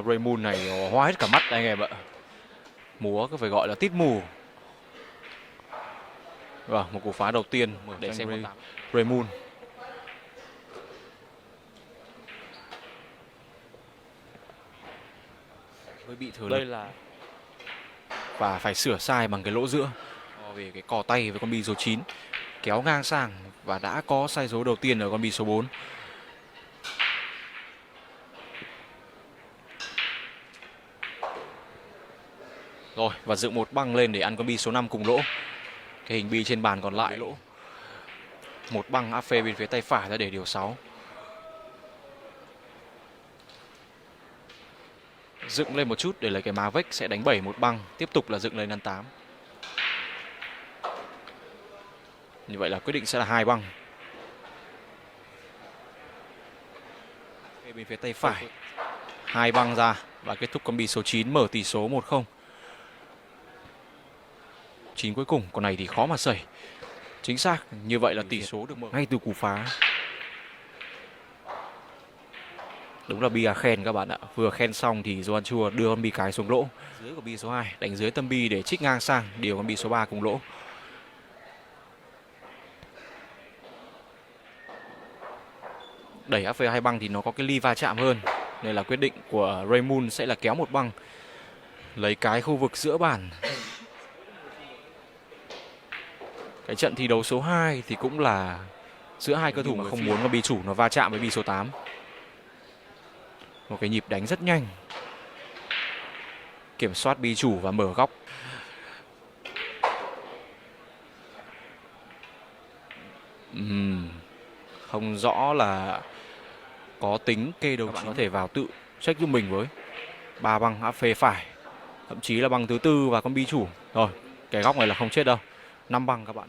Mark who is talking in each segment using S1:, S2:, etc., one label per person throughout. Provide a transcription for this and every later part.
S1: Raymond này hoa hết cả mắt anh em ạ. Múa có phải gọi là tít mù. Vâng, một cú phá đầu tiên để xem Raymond. Hơi bị thừa lực. Đây là và phải sửa sai bằng cái lỗ giữa về cái cò tay với con bi số 9. Kéo ngang sang và đã có sai số đầu tiên ở con bi số 4. Rồi, và dựng một băng lên để ăn con bi số 5 cùng lỗ. Cái hình bi trên bàn còn lại lỗ. Một băng áp phê bên phía tay phải ra để điều 6. Dựng lên một chút để lấy cái má vếch sẽ đánh 7 một băng. Tiếp tục là dựng lên ăn 8. Như vậy là quyết định sẽ là 2 băng. Bên phía tay phải 2 băng ra và kết thúc con bi số 9 mở tỷ số 1-0. 9 cuối cùng, con này thì khó mà sẩy. Chính xác, như vậy là tỷ số được mở ngay từ cú phá. Đúng là bi khen các bạn ạ. Vừa khen xong thì Doan Chua đưa con bi cái xuống lỗ. Dưới của bi số 2 đánh dưới tâm bi để trích ngang sang điều con bi số 3 cùng lỗ. Đẩy áp phê 2 băng thì nó có cái ly va chạm hơn, nên là quyết định của Raymond sẽ là kéo một băng, lấy cái khu vực giữa bàn. Cái trận thi đấu số 2 thì cũng là giữa hai cơ thủ mà không muốn con bi chủ nó va chạm với bi số 8. Một cái nhịp đánh rất nhanh, kiểm soát bi chủ và mở góc. Không rõ là có tính kê đầu có thể vào tự check giúp mình với 3 băng áp phê phải, thậm chí là băng thứ tư và con bi chủ. Rồi, cái góc này là không chết đâu. 5 băng các bạn.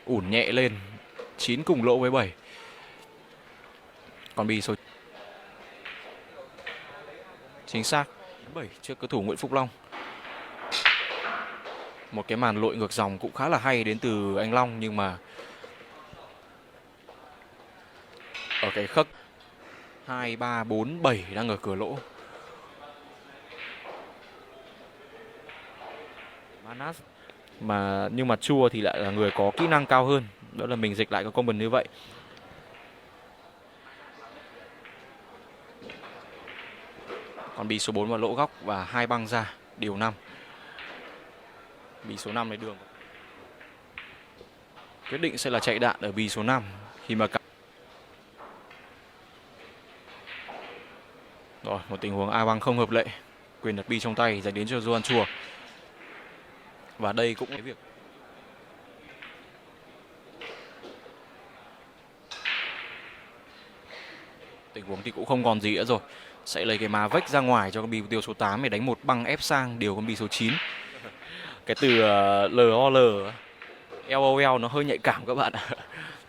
S1: Ủn nhẹ lên 9 cùng lỗ với 7. Còn bi số chính xác 7 trước cơ thủ Nguyễn Phúc Long. Một cái màn lội ngược dòng cũng khá là hay đến từ anh Long, nhưng mà ở cái khấc 2, 3, 4, 7 đang ở cửa lỗ. Manas nhưng mà Chua thì lại là người có kỹ năng cao hơn, đó là mình dịch lại cái comment như vậy. Còn bi số 4 vào lỗ góc và 2 băng ra điều 5. Bi số 5 lấy đường. Quyết định sẽ là chạy đạn ở bi số 5 khi mà rồi, một tình huống A băng không hợp lệ. Quyền đặt bi trong tay dành đến cho Doan Chua. Và đây cũng cái việc tình huống thì cũng không còn gì nữa rồi. Sẽ lấy cái má vếch ra ngoài cho con bi tiêu số 8 để đánh một băng ép sang điều con bi số 9. Cái từ LOL, LOL nó hơi nhạy cảm các bạn.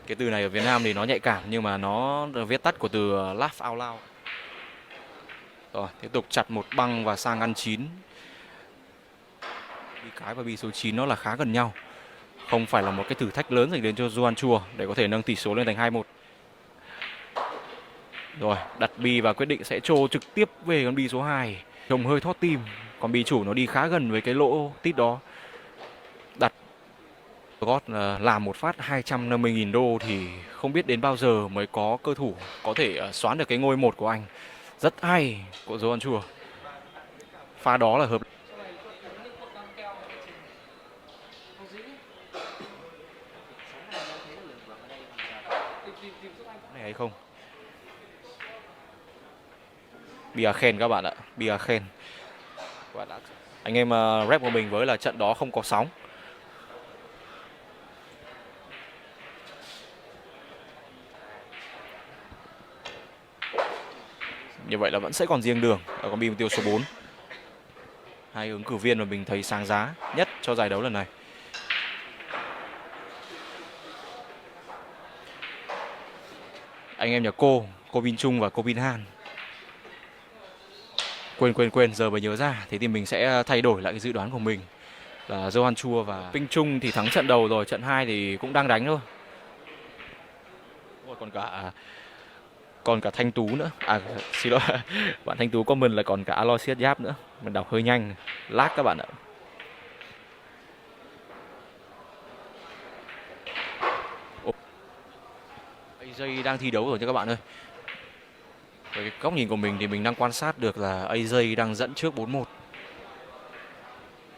S1: Cái từ này ở Việt Nam thì nó nhạy cảm, nhưng mà nó viết tắt của từ laugh out loud. Rồi, tiếp tục chặt một băng và sang ăn 9. Bi cái và bi số 9 nó là khá gần nhau. Không phải là một cái thử thách lớn dành đến cho Doan Chua để có thể nâng tỷ số lên thành 2-1. Rồi, đặt bi và quyết định sẽ trô trực tiếp về con bi số 2. Trông hơi thót tim, còn bi chủ nó đi khá gần với cái lỗ tít đó. Đặt gót làm một phát 250.000 đô thì không biết đến bao giờ mới có cơ thủ có thể xoán được cái ngôi 1 của anh. Rất hay của Doan Chua. Pha đó là hợp này hay không? Bia khen các bạn ạ, bia khen. Anh em rep của mình với là trận đó không có sóng. Như vậy là vẫn sẽ còn riêng đường ở con bi mục tiêu số 4. Hai ứng cử viên mà mình thấy sáng giá nhất cho giải đấu lần này. Anh em nhà cô Vin Trung và cô Vin Han. Quên, giờ mới nhớ ra. Thế thì mình sẽ thay đổi lại cái dự đoán của mình là Doan Chua và Vinh Trung thì thắng trận đầu rồi, trận 2 thì cũng đang đánh thôi. Còn cả Còn cả Thanh Tú nữa. À xin lỗi. Bạn Thanh Tú comment là còn cả Aloysius Giáp nữa. Mình đọc hơi nhanh, lag các bạn ạ. AJ đang thi đấu rồi nha các bạn ơi. Với cái góc nhìn của mình thì mình đang quan sát được là AJ đang dẫn trước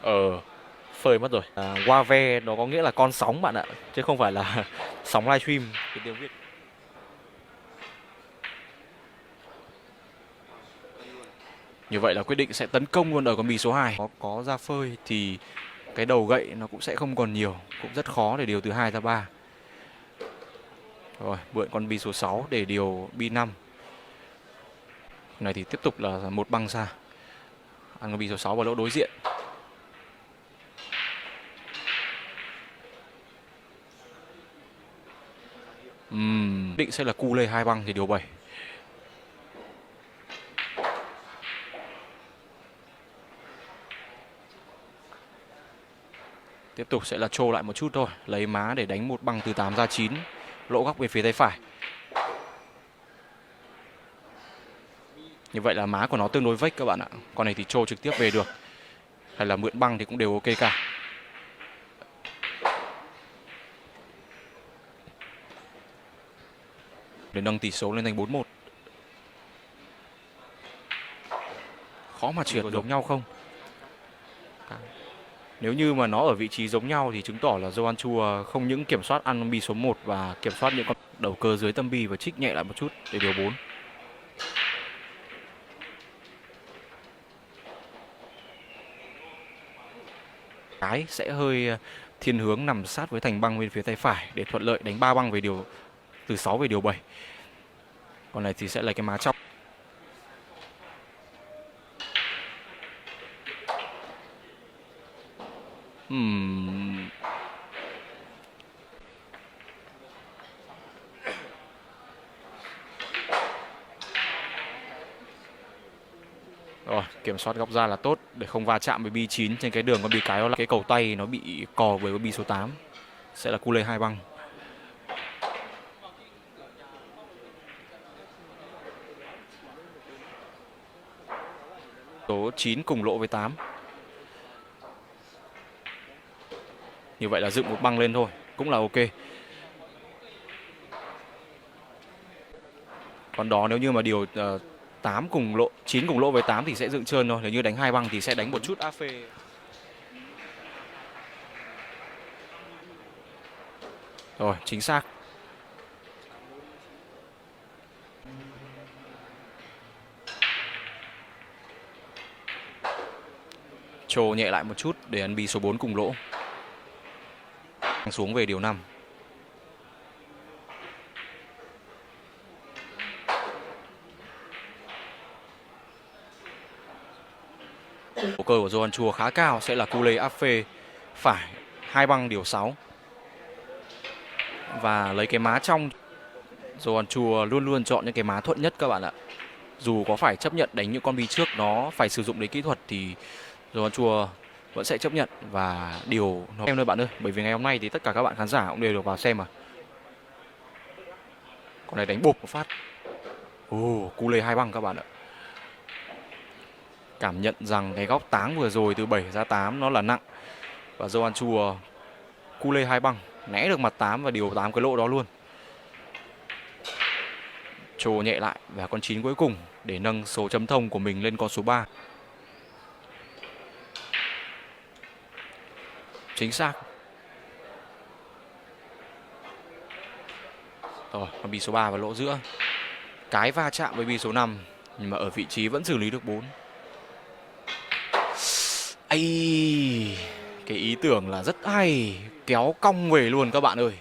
S1: 4-1. Phơi mất rồi. Wave nó có nghĩa là con sóng bạn ạ, chứ không phải là sóng livestream cái tiếng Việt. Như vậy là quyết định sẽ tấn công luôn ở con bì số 2. Có ra phơi thì cái đầu gậy nó cũng sẽ không còn nhiều, cũng rất khó để điều từ 2 ra 3. Rồi, mượn con bì số 6 để điều bì 5. Này thì tiếp tục là một băng ra. Ăn con bì số 6 vào lỗ đối diện. Định sẽ là cu lê 2 băng thì điều 7. Tiếp tục sẽ là trô lại một chút thôi, lấy má để đánh một băng từ 8 ra 9, lỗ góc bên phía tay phải. Như vậy là má của nó tương đối vách các bạn ạ. Con này thì trô trực tiếp về được, hay là mượn băng thì cũng đều ok cả. Để nâng tỷ số lên thành 4-1. Khó mà trượt giống nhau không? Nếu như mà nó ở vị trí giống nhau thì chứng tỏ là Joan Chua không những kiểm soát ăn bi số 1 và kiểm soát những con đầu cơ dưới tâm bi và trích nhẹ lại một chút để điều 4. Cái sẽ hơi thiên hướng nằm sát với thành băng bên phía tay phải để thuận lợi đánh 3 băng về điều từ 6 về điều 7. Còn này thì sẽ là cái má trong. Rồi, kiểm soát góc ra là tốt để không va chạm với bi 9 trên cái đường con bi cái đó, là cái cầu tay nó bị cò với bi số 8. Sẽ là cu lê 2 băng. Số 9 cùng lỗ với 8. Như vậy là dựng một băng lên thôi, cũng là ok. Còn đó nếu như mà điều 8 cùng lỗ, 9 cùng lỗ với 8 thì sẽ dựng trơn thôi. Nếu như đánh 2 băng thì sẽ đánh một chút áp phê. Rồi, chính xác. Trồ nhẹ lại một chút để ăn bi số 4 cùng lỗ. Xuống về điều 5. Bộ cơ của Joan Chua khá cao, sẽ là cu lê áp phê phải 2 băng điều 6. Và lấy cái má trong. Joan Chua luôn luôn chọn những cái má thuận nhất các bạn ạ. Dù có phải chấp nhận đánh những con bi trước nó phải sử dụng đến kỹ thuật thì Joan Chua vẫn sẽ chấp nhận và điều nó em thôi bạn ơi. Bởi vì ngày hôm nay thì tất cả các bạn khán giả cũng đều được vào xem mà. Con này đánh bộp một phát. Cu lê 2 băng các bạn ạ. Cảm nhận rằng cái góc táng vừa rồi từ 7 ra 8 nó là nặng. Và Joan Chua cu lê 2 băng, né được mặt 8 và điều 8 cái lỗ đó luôn. Trồ nhẹ lại và con 9 cuối cùng để nâng số chấm thông của mình lên con số 3. Chính xác. Rồi, con bi số 3 vào lỗ giữa. Cái va chạm với bi số 5 nhưng mà ở vị trí vẫn xử lý được 4. Ây, cái ý tưởng là rất hay, kéo cong về luôn các bạn ơi.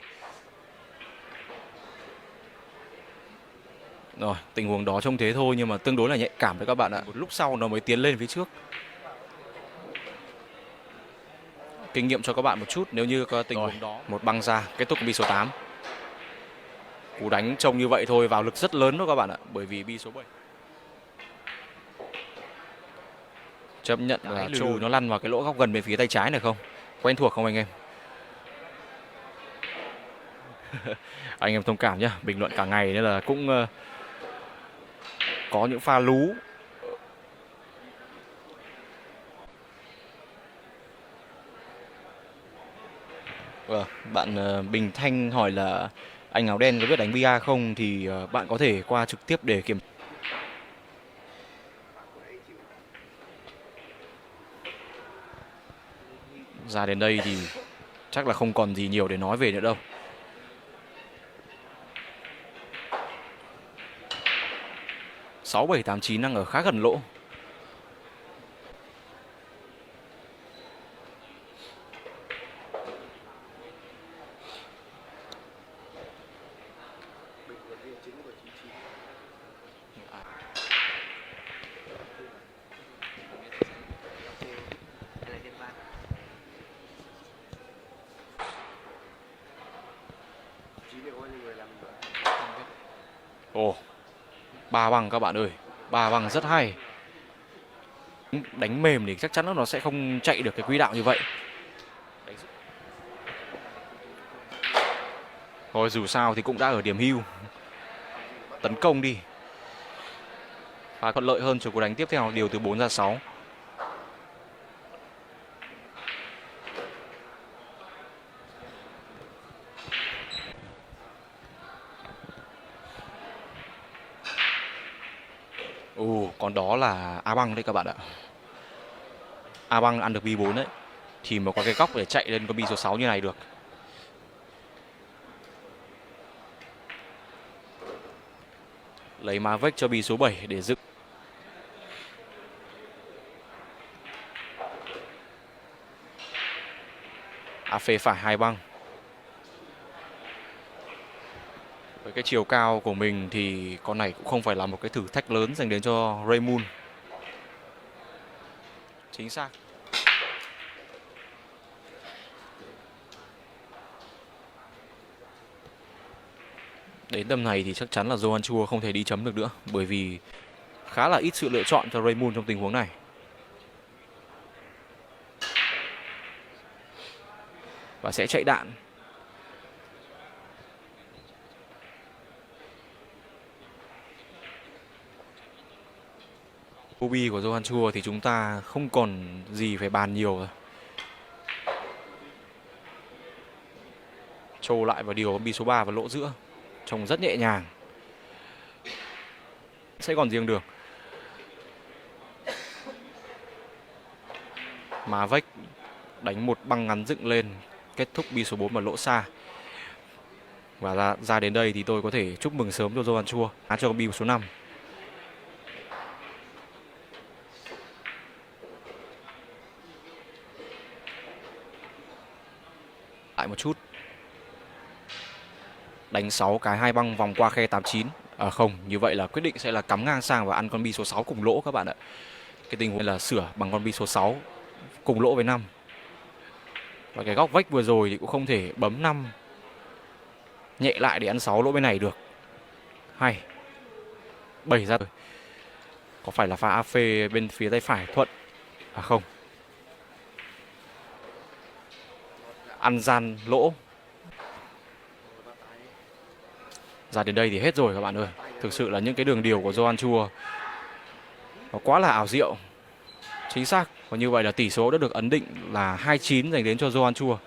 S1: Rồi, tình huống đó trông thế thôi nhưng mà tương đối là nhạy cảm đấy các bạn ạ. Một lúc sau nó mới tiến lên phía trước. Kinh nghiệm cho các bạn một chút nếu như có tình huống đó. Một băng ra, kết thúc bi số 8. Cú đánh trông như vậy thôi, vào lực rất lớn đó các bạn ạ. Bởi vì bi số 7 chấp nhận là trôi nó lăn vào cái lỗ góc gần bên phía tay trái này không? Quen thuộc không anh em? Anh em thông cảm nhá, bình luận cả ngày nên là cũng có những pha lú. Bạn Bình Thanh hỏi là anh áo đen có biết đánh bia không, thì bạn có thể qua trực tiếp để kiểm. Ra đến đây thì chắc là không còn gì nhiều để nói về nữa đâu. Sáu bảy tám chín đang ở khá gần lỗ. Ồ, ba băng các bạn ơi, ba băng rất hay. Đánh mềm thì chắc chắn nó sẽ không chạy được cái quỹ đạo như vậy. Thôi dù sao thì cũng đã ở điểm hưu. Tấn công đi. Và thuận lợi hơn cho cú đánh tiếp theo, điều từ 4 ra 6. Còn đó là A băng đấy các bạn ạ. A băng ăn được bi 4 đấy thì mới có cái góc để chạy lên con bi số 6 như này được. Lấy má vách cho bi số 7 để dựng. A phê phải 2 băng. Với cái chiều cao của mình thì con này cũng không phải là một cái thử thách lớn dành đến cho Raymond. Chính xác. Đến tầm này thì chắc chắn là Johan Chua không thể đi chấm được nữa, bởi vì khá là ít sự lựa chọn cho Raymond trong tình huống này. Và sẽ chạy đạn. Bobby của Johan Chua thì chúng ta không còn gì phải bàn nhiều rồi. Trâu lại vào điều bi số 3 và lỗ giữa. Trông rất nhẹ nhàng. Sẽ còn riêng đường. Má vách đánh một băng ngắn dựng lên, kết thúc bi số 4 và lỗ xa. Và ra đến đây thì tôi có thể chúc mừng sớm cho Johan Chua cho bi số 5. Lại một chút. Đánh 6 cái 2 băng vòng qua khe 89. Không, như vậy là quyết định sẽ là cắm ngang sang và ăn con bi số 6 cùng lỗ các bạn ạ. Cái tình huống là sửa bằng con bi số 6 cùng lỗ với 5. Và cái góc vách vừa rồi thì cũng không thể bấm 5 nhẹ lại để ăn 6 lỗ bên này được. Hay. 7 ra rồi. Có phải là pha A phê bên phía tay phải thuận? Không. Ăn gian lỗ. Ra đến đây thì hết rồi các bạn ơi. Thực sự là những cái đường điều của Johan Chua nó quá là ảo diệu. Chính xác. Và như vậy là tỷ số đã được ấn định là 2-9 dành đến cho Johan Chua.